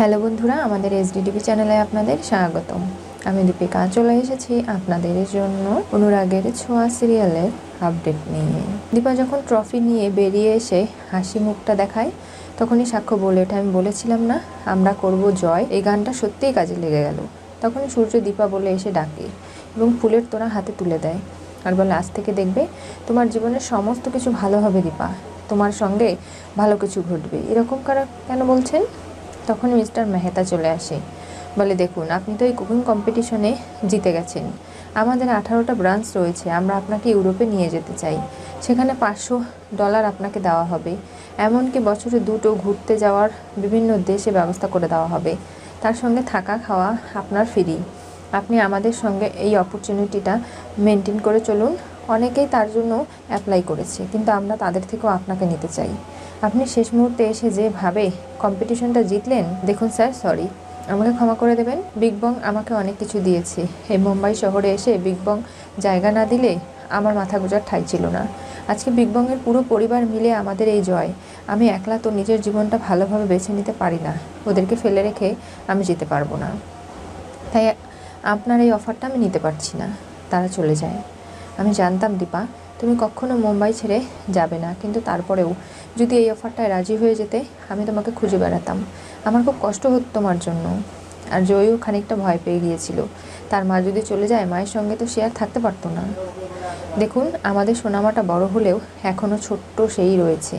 Hello বন্ধুরা, আমাদের SDTV চ্যানেলে আপনাদের স্বাগতম। আমি দীপিকা চলে এসেছি আপনাদের জন্য অনুরাগের ছোঁয়া সিরিয়ালের আপডেট নিয়ে। দীপা যখন ট্রফি নিয়ে বেরিয়ে এসে হাসি মুখটা দেখায়, তখনই সাক্ষ্য বলে ওঠে, আমি বলেছিলাম না আমরা করব জয়। এই গানটা সত্যিই কাজে লেগে গেল। তখনই সূর্য দীপা বলে এসে ডাকে এবং ফুলের তোড়া হাতে তুলে দেয় আর বলে, আজ থেকে দেখবে তোমার জীবনের সমস্ত কিছু ভালো হবে দীপা, তোমার সঙ্গে ভালো কিছু ঘটবে। এরকম কেন বলছেন? তখন মিস্টার মেহতা চলে আসে, বলে, দেখুন আপনি তো এই কুকিং কম্পিটিশনে জিতে গেছেন। আমাদের 18টা ব্রাঞ্চ রয়েছে, আমরা আপনাকে ইউরোপে নিয়ে যেতে চাই। সেখানে $500 আপনাকে দেওয়া হবে, এমনকি বছরে 2টো ঘুরতে যাওয়ার বিভিন্ন দেশে ব্যবস্থা করে দেওয়া হবে। তার সঙ্গে থাকা খাওয়া আপনার ফ্রি। আপনি আমাদের সঙ্গে এই অপরচুনিটিটা মেনটেন করে চলুন। অনেকেই তার জন্য অ্যাপ্লাই করেছে, কিন্তু আমরা তাদের থেকেও আপনাকে নিতে চাই। আপনি শেষ মুহূর্তে এসে যেভাবে কম্পিটিশনটা জিতলেন, দেখুন স্যার, সরি, আমাকে ক্ষমা করে দেবেন। বিগ বং আমাকে অনেক কিছু দিয়েছে। এই মুম্বাই শহরে এসে বিগ বং জায়গা না দিলে আমার মাথা গোঁজার ঠাঁই ছিল না। আজকে বিগ বংয়ের পুরো পরিবার মিলে আমাদের এই জয়। আমি একলা তো নিজের জীবনটা ভালোভাবে বেছে নিতে পারি না, ওদেরকে ফেলে রেখে আমি যেতে পারবো না। তাই আপনার এই অফারটা আমি নিতে পারছি না। তারা চলে যায়। আমি জানতাম দীপা তুমি কখনো মুম্বাই ছেড়ে যাবে না, কিন্তু তারপরেও যদি এই অফারটায় রাজি হয়ে যেতে, আমি তোমাকে খুঁজে বেড়াতাম। আমার খুব কষ্ট হতো তোমার জন্য। আর জয়ও খানিকটা ভয় পেয়ে গিয়েছিল, তার মা যদি চলে যায়, মায়ের সঙ্গে তো সে আর থাকতে পারতো না। দেখুন, আমাদের সোনামাটা বড় হলেও এখনও ছোট্ট সেই রয়েছে।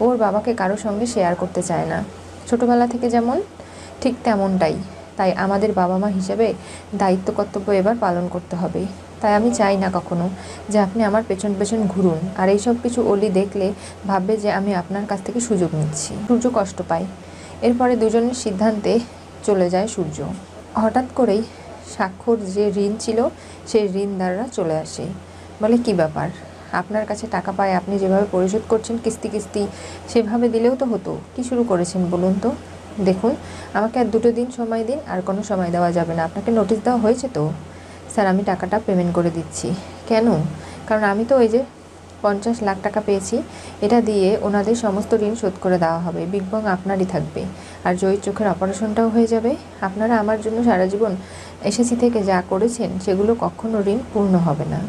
ওর বাবাকে কারো সঙ্গে শেয়ার করতে চায় না। ছোটোবেলা থেকে যেমন ঠিক তেমনটাই। তাই আমাদের বাবা মা হিসেবে দায়িত্ব কর্তব্য এবার পালন করতে হবে। তাই আমি চাই না কখনো যে আপনি আমার পেছন পেছন ঘুরুন আর এইসব কিছু অলি দেখলে ভাববে যে আমি আপনার কাছ থেকে সুযোগ নিচ্ছি। সূর্য কষ্ট পায়। এরপরে দুজনের সিদ্ধান্তে চলে যায় সূর্য। হঠাৎ করেই সাক্ষর যে ঋণ ছিল সেই ঋণদাররা চলে আসে, বলে, কি ব্যাপার, আপনার কাছে টাকা পায়, আপনি যেভাবে পরিশোধ করছেন কিস্তি কিস্তি, সেভাবে দিলেও তো হতো। কি শুরু করেছেন বলুন তো? দেখুন, আমাকে আর 2 দিন সময় দিন, আর কোনো সময় দেওয়া যাবে না। আপনাকে নোটিশ দেওয়া হয়েছে তো? স্যার, আমি টাকাটা পেমেন্ট করে দিচ্ছি। কেন? কারণ আমি তো ওই যে 50 লাখ টাকা পেয়েছি, এটা দিয়ে ওনাদের সমস্ত ঋণ শোধ করে দেওয়া হবে। বিগ বং আপনারই থাকবে, আর জয়ীর চোখের অপারেশনটাও হয়ে যাবে। আপনারা আমার জন্য সারা জীবন এসএসসি থেকে যা করেছেন সেগুলো কখনো ঋণ পূর্ণ হবে না।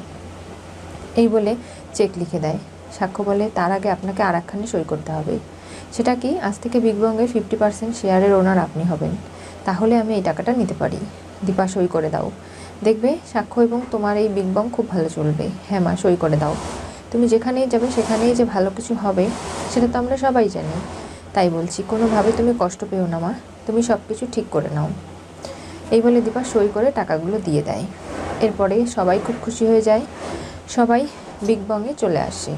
এই বলে চেক লিখে দেয়। সাক্ষ্য বলে, তার আগে আপনাকে আর একখানে সই করতে হবে। সেটা কি? আজ থেকে বিগ বংয়ের 50% শেয়ারের ওনার আপনি হবেন। তাহলে আমি এই টাকাটা নিতে পারি। দীপা, সই করে দাও। দেখবে সাক্ষ্য এবং তোমার এই বিগ বং খুব ভালো চলবে। হ্যাঁ মা, সই করে দাও। তুমি যেখানেই যাবে সেখানেই যে ভালো কিছু হবে সেটা তো আমরা সবাই জানি। তাই বলছি, কোনোভাবে তুমি কষ্ট পেও না মা, তুমি সব কিছু ঠিক করে নাও। এই বলে দীপা সই করে টাকাগুলো দিয়ে দেয়। এরপরে সবাই খুব খুশি হয়ে যায়। সবাই বিগ বংয়ে চলে আসে।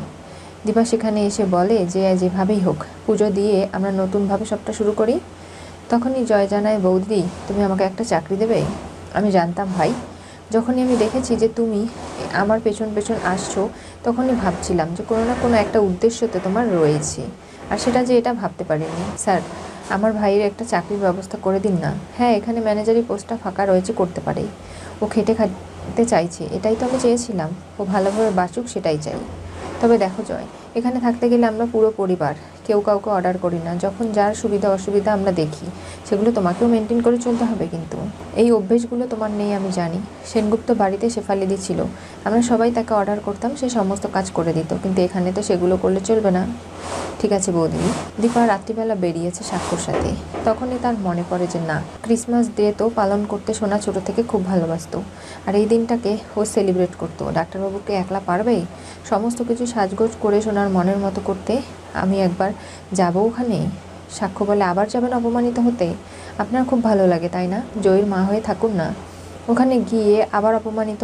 দীপা সেখানে এসে বলে যে যেভাবেই হোক পুজো দিয়ে আমরা নতুনভাবে সবটা শুরু করি। তখনই জয় জানায়, বৌদি তুমি আমাকে একটা চাকরি দেবে? আমি জানতাম ভাই, যখনই আমি দেখেছি যে তুমি আমার পেছন পেছন আসছো, তখনই ভাবছিলাম যে কোনো না কোনো একটা উদ্দেশ্য তো তোমার রয়েছে, আর সেটা যে এটা ভাবতে পারিনি। স্যার, আমার ভাইয়ের একটা চাকরির ব্যবস্থা করে দিন না। হ্যাঁ, এখানে ম্যানেজারি পোস্টটা ফাঁকা রয়েছে, করতে পারে। ও খেতে চাইছে, এটাই তো আমি চেয়েছিলাম। ও ভালোভাবে বাঁচুক, সেটাই চাই। তবে দেখো জয়, এখানে থাকতে গেলে আমরা পুরো পরিবার, কেউ কাউকে অর্ডার করি না। যখন যার সুবিধা অসুবিধা আমরা দেখি, সেগুলো তোমাকেও মেনটেন করে চলতে হবে। কিন্তু এই অভ্যেসগুলো তোমার নেই আমি জানি। সেনগুপ্ত বাড়িতে শেফালিদি ছিল, আমরা সবাই তাকে অর্ডার করতাম, সে সমস্ত কাজ করে দিত, কিন্তু এখানে তো সেগুলো করলে চলবে না। ঠিক আছে বৌদি। দীপা রাত্রিবেলা বেরিয়েছে সাক্ষর সাথে। তখনই তার মনে পড়ে যে না, ক্রিসমাস ডে তো পালন করতে সোনা ছোটো থেকে খুব ভালোবাসতো, আর এই দিনটাকে ও সেলিব্রেট করতো। ডাক্তারবাবুকে একলা পারবে সমস্ত কিছু সাজগোজ করে সোনার মনের মতো করতে? আমি একবার যাবো ওখানে। সাক্ষ্য বলে, আবার যাবেন অপমানিত হতে? আপনার খুব ভালো লাগে তাই না? জয়ীর মা হয়ে থাকুন না। ওখানে গিয়ে আবার অপমানিত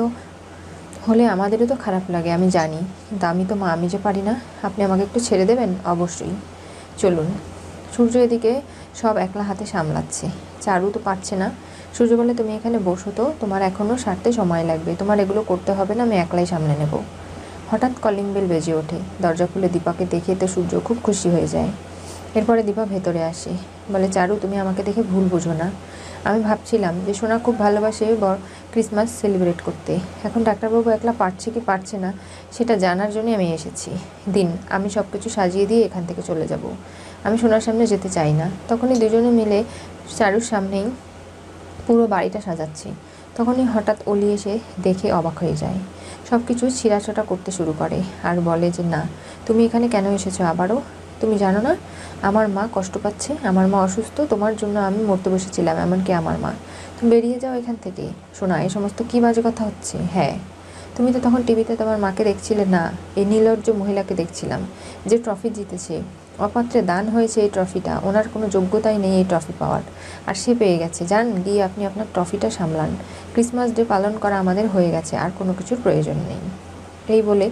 হলে আমাদেরও তো খারাপ লাগে, আমি জানি, কিন্তু আমি তো মা, আমি যে পারি না। আপনি আমাকে একটু ছেড়ে দেবেন? অবশ্যই, চলুন। সূর্য এদিকে সব একলা হাতে সামলাচ্ছে, চারু তো পারছে না। সূর্য বলে, তুমি এখানে বসো তো, তোমার এখনও সারতে সময় লাগবে, তোমার এগুলো করতে হবে না, আমি একলাই সামলে নেব। হঠাৎ কলিং বেল বেজে ওঠে। দরজা খুলে দীপাকে দেখে তো সূর্য খুব খুশি হয়ে যায়। এরপরে দীপা ভেতরে আসে, বলে, চারু তুমি আমাকে দেখে ভুল বুঝো না। আমি ভাবছিলাম যে সোনা খুব ভালোবাসে ক্রিসমাস সেলিব্রেট করতে। এখন ডাক্তারবাবু একলা পারছে কি পারছে না সেটা জানার জন্যই আমি এসেছি। দিন, আমি সব কিছু সাজিয়ে দিয়ে এখান থেকে চলে যাব। আমি সোনার সামনে যেতে চাই না। তখনই দুজনে মিলে চারুর সামনেই পুরো বাড়িটা সাজাচ্ছি। তখনই হঠাৎ অলি এসে দেখে অবাক হয়ে যায়, সব কিছু ছিঁড়াছাটা করতে শুরু করে আর বলে যে না, তুমি এখানে কেন এসেছো আবারও? তুমি জানো না আমার মা কষ্ট পাচ্ছে, আমার মা অসুস্থ, তোমার জন্য আমি মরতে বসেছিলাম, এমনকি আমার মা। তুমি বেরিয়ে যাও এখান থেকে। শোনা, এই সমস্ত কী বাজে কথা হচ্ছে? হ্যাঁ, তুমি তো তখন টিভিতে তোমার মাকে দেখছিলে না, এই নির্লজ্জ মহিলাকে দেখছিলাম যে ট্রফি জিতেছে, অপাত্রে দান হয়েছে এই ট্রফিটা, ওনার কোনো যোগ্যতাই নেই এই ট্রফি পাওয়ার, আর সে পেয়ে গেছে। যান, গিয়ে আপনি আপনার ট্রফিটা সামলান। ক্রিসমাস ডে পালন করা আমাদের হয়ে গেছে, আর কোনো কিছুর প্রয়োজন নেই। এই বলে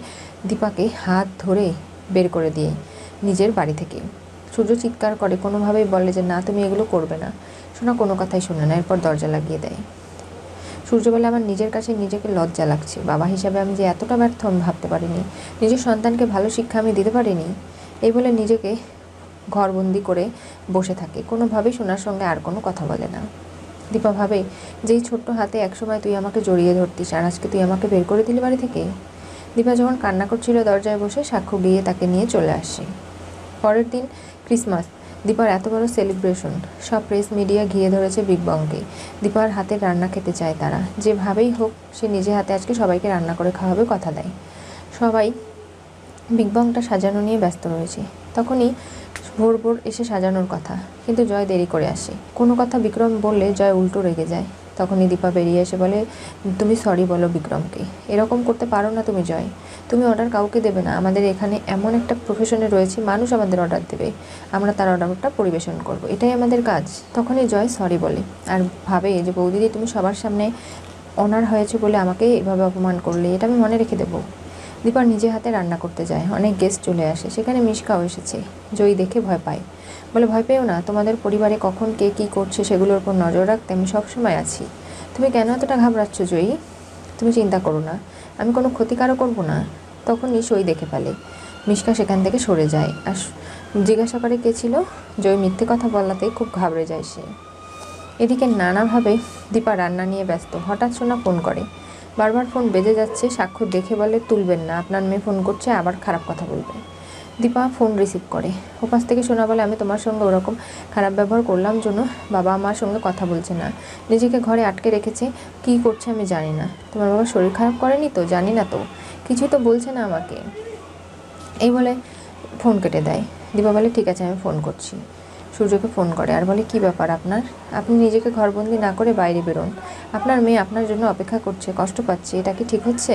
দীপাকে হাত ধরে বের করে দিয়ে নিজের বাড়ি থেকে। সূর্য চিৎকার করে, কোনোভাবেই বলে যে না, তুমি এগুলো করবে না। শোনা কোনো কথাই শোনে না, এরপর দরজা লাগিয়ে দেয়। সূর্য বলে, আমার নিজের কাছে নিজেকে লজ্জা লাগছে, বাবা হিসাবে আমি যে এতটা ব্যর্থ আমি ভাবতে পারিনি, নিজের সন্তানকে ভালো শিক্ষা আমি দিতে পারিনি। এই বলে নিজেকে ঘরবন্দি করে বসে থাকে, কোনোভাবেই সোনার সঙ্গে আর কোনো কথা বলে না। দীপা ভাবে, যেই ছোট্ট হাতে একসময় তুই আমাকে জড়িয়ে ধরতিস, আর আজকে তুই আমাকে বের করে দিলি বাড়ি থেকে। দীপা যখন কান্না করছিল দরজায় বসে, সাক্ষ্য গিয়ে তাকে নিয়ে চলে আসে। পরের দিন ক্রিসমাস, দীপার এত বড় সেলিব্রেশন, সব প্রেস মিডিয়া ঘিরে ধরেছে বিগ বংকে। দীপার হাতের রান্না খেতে চায় তারা, যেভাবেই হোক সে নিজে হাতে আজকে সবাইকে রান্না করে খাওয়াবে কথা দেয়। সবাই বিগ বংটা সাজানো নিয়ে ব্যস্ত রয়েছে। তখনই ভোর ভোর এসে সাজানোর কথা, কিন্তু জয় দেরি করে আসে। কোনো কথা বিক্রম বললে জয় উল্টো রেগে যায়। তখনই দীপা বেরিয়ে এসে বলে, তুমি সরি বলো বিক্রমকে, এরকম করতে পারো না তুমি জয়, তুমি অর্ডার কাউকে দেবে না, আমাদের এখানে এমন একটা প্রফেশনে রয়েছে, মানুষ আমাদের অর্ডার দেবে, আমরা তার অর্ডারটা পরিবেশন করব, এটাই আমাদের কাজ। তখনই জয় সরি বলে আর ভাবে যে বৌদিদি, তুমি সবার সামনে অনার হয়েছে বলে আমাকে এভাবে অপমান করলে, এটা আমি মনে রেখে দেবো। দীপার নিজে হাতে রান্না করতে যায়, অনেক গেস্ট চলে আসে, সেখানে মিশকাও এসেছে। জয়ী দেখে ভয় পায়, বলে ভয় পেও না, তোমাদের পরিবারে কখন কে কী করছে সেগুলোর উপর নজর রাখতে আমি সবসময় আছি। তুমি কেন এতটা ঘাবড়াচ্ছ জয়ী? তুমি চিন্তা করো না, আমি কোনো ক্ষতিকারও করবো না। তখনই সই দেখে ফেলে, মিশকা সেখান থেকে সরে যায় আর জিজ্ঞাসা করে কে ছিল। জয়ী মিথ্যে কথা বলাতেই খুব ঘাবড়ে যায় সে। এদিকে নানাভাবে দীপা রান্না নিয়ে ব্যস্ত। হঠাৎ সোনা ফোন করে, বারবার ফোন বেজে যাচ্ছে। সাক্ষ্য দেখে বলে, তুলবেন না, আপনার মেয়ে ফোন করছে, আবার খারাপ কথা বলবে। দীপা ফোন রিসিভ করে। ওপাশ থেকে সোনা বলে, আমি তোমার সঙ্গে ওরকম খারাপ ব্যবহার করলাম জন্য বাবা আমার সঙ্গে কথা বলছে না, নিজেকে ঘরে আটকে রেখেছে, কি করছে আমি জানি না। তোমার বাবা শরীর খারাপ করেনি তো? জানি না তো, কিছুই তো বলছে না আমাকে। এই বলে ফোন কেটে দেয়। দীপা বলে, ঠিক আছে আমি ফোন করছি। সূর্যকে ফোন করে আর বলে, কি ব্যাপার আপনার? আপনি নিজেকে ঘরবন্দি না করে বাইরে বেরোন, আপনার মেয়ে আপনার জন্য অপেক্ষা করছে, কষ্ট পাচ্ছে, এটা কি ঠিক হচ্ছে?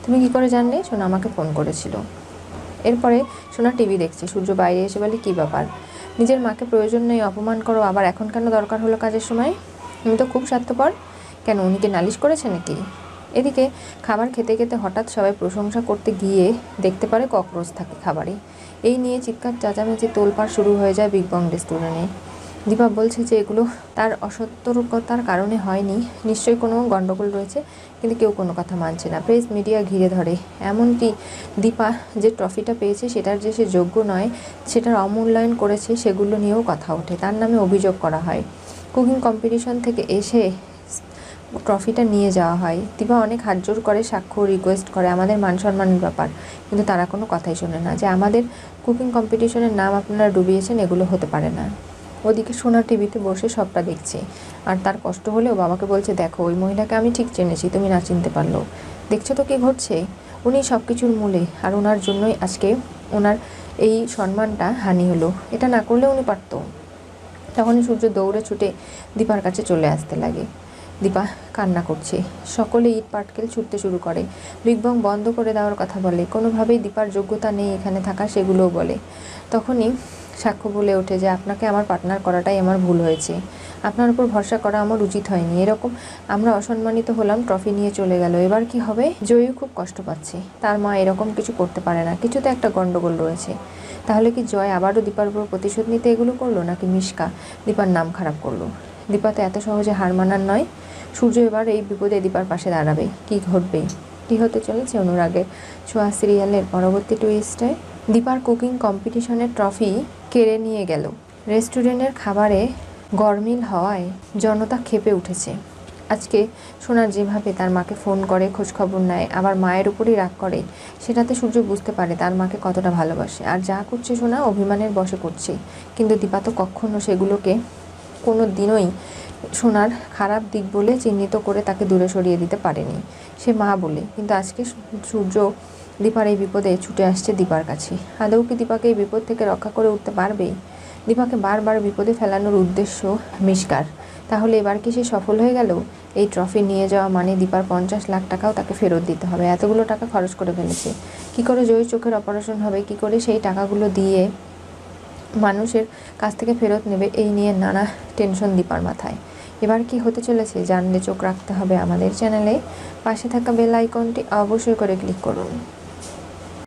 তুমি কি করে জানলে? সোনা আমাকে ফোন করেছিল। এরপরে সোনা টিভি দেখছে। সূর্য বাইরে এসে বলে, কি ব্যাপার? নিজের মাকে প্রয়োজন নেই অপমান করো, আবার এখন কেন দরকার হলো কাজের সময়? তুমি তো খুব স্বার্থপর। কেন, উনি কি নালিশ করেছে নাকি? এদিকে খাবার খেতে খেতে হঠাৎ সবাই প্রশংসা করতে গিয়ে দেখতে পারে ককরোচ থাকে খাবারে। এই নিয়ে চিৎকার চেঁচামেচি তোলপাড় শুরু হয়ে যায় বিগ বং রেস্টুরেন্টে। দীপা বলছে যে এগুলো তার অসতর্কতার কারণে হয়নি, নিশ্চয়ই কোনো গণ্ডগোল রয়েছে, কিন্তু কেউ কোনো কথা মানছে না। প্রেস মিডিয়া ঘিরে ধরে, এমনকি দীপা যে ট্রফিটা পেয়েছে সেটার যে সে যোগ্য নয়, সেটার অমূল্যায়ন করেছে, সেগুলো নিয়েও কথা ওঠে, তার নামে অভিযোগ করা হয়। কুকিং কম্পিটিশন থেকে এসে ট্রফিটা নিয়ে যাওয়া হয়। দীপা অনেক হাতজোড় করে, সাক্ষ্য রিকোয়েস্ট করে, আমাদের মান সম্মানের ব্যাপার, কিন্তু তারা কোনো কথাই শোনে না, যে আমাদের কুকিং কম্পিটিশনের নাম আপনারা ডুবিয়েছেন, এগুলো হতে পারে না। ওদিকে সোনা টিভিতে বসে সবটা দেখছে, আর তার কষ্ট হলেও বাবাকে বলছে, দেখো ওই মহিলাকে আমি ঠিক চিনেছি, তুমি না চিনতে পারলো, দেখছো তো কী ঘটছে, উনি সব কিছুর মূলে, আর ওনার জন্যই আজকে ওনার এই সম্মানটা হানি হলো, এটা না করলে উনি পারতো। তখনই সূর্য দৌড়ে ছুটে দীপার কাছে চলে আসতে লাগে। দীপা কান্না করছে, সকলে ইট পাটকেল ছুটতে শুরু করে, বিগ বং বন্ধ করে দেওয়ার কথা বলে, কোনোভাবেই দীপার যোগ্যতা নেই এখানে থাকা সেগুলোও বলে। তখনই সাক্ষ্য বলে ওঠে যে আপনাকে আমার পার্টনার করাটাই আমার ভুল হয়েছে, আপনার উপর ভরসা করা আমার উচিত হয়নি, এরকম আমরা অসম্মানিত হলাম, ট্রফি নিয়ে চলে গেল, এবার কি হবে? জয়ী খুব কষ্ট পাচ্ছে, তার মা এরকম কিছু করতে পারে না, কিছুতে একটা গণ্ডগোল রয়েছে। তাহলে কি জয় আবারও দীপার উপর প্রতিশোধ নিতে এগুলো করলো, নাকি মিশকা দীপার নাম খারাপ করলো? দীপা তো এত সহজে হার মানার নয়। সূর্য এবার এই বিপদে দীপার পাশে দাঁড়াবে। কি ঘটবে, কি হতে চলেছে অনুরাগের ছোঁয়া সিরিয়ালের পরবর্তী টুইস্টে? দীপার কুকিং কম্পিটিশনের ট্রফি কেড়ে নিয়ে গেল। রেস্টুরেন্টের খাবারে গরমিল হওয়ায় জনতা ক্ষেপে উঠেছে। আজকে সোনার যেভাবে তার মাকে ফোন করে খোঁজখবর নেয়, আবার মায়ের উপরই রাগ করে, সেটাতে সূর্য বুঝতে পারে তার মাকে কতটা ভালোবাসে। আর যা করছে সোনা অভিমানের বশে করছে, কিন্তু দীপা তো কখনো সেগুলোকে কোনো দিনই সোনার খারাপ দিক বলে চিহ্নিত করে তাকে দূরে সরিয়ে দিতে পারেনি, সে মা বলে। কিন্তু আজকে সূর্য দীপার এই বিপদে ছুটে আসছে দীপার কাছে। আদৌ কি দীপাকে এই বিপদ থেকে রক্ষা করে উঠতে পারবে? দীপাকে বারবার বিপদে ফেলানোর উদ্দেশ্য মিষ্কার। তাহলে এবার কি সে সফল হয়ে গেল? এই ট্রফি নিয়ে যাওয়া মানে দীপার 50 লাখ টাকাও তাকে ফেরত দিতে হবে। এতগুলো টাকা খরচ করে ফেলেছে। কি করে জয়ী চোখের অপারেশন হবে, কি করে সেই টাকাগুলো দিয়ে মানুষের কাছ থেকে ফেরত নেবে, এই নিয়ে নানা টেনশন দীপার মাথায়। এবার কি হতে চলেছে জানলে চোখ রাখতে হবে আমাদের চ্যানেলে। পাশে থাকা বেল আইকনটি অবশ্যই করে ক্লিক করুন।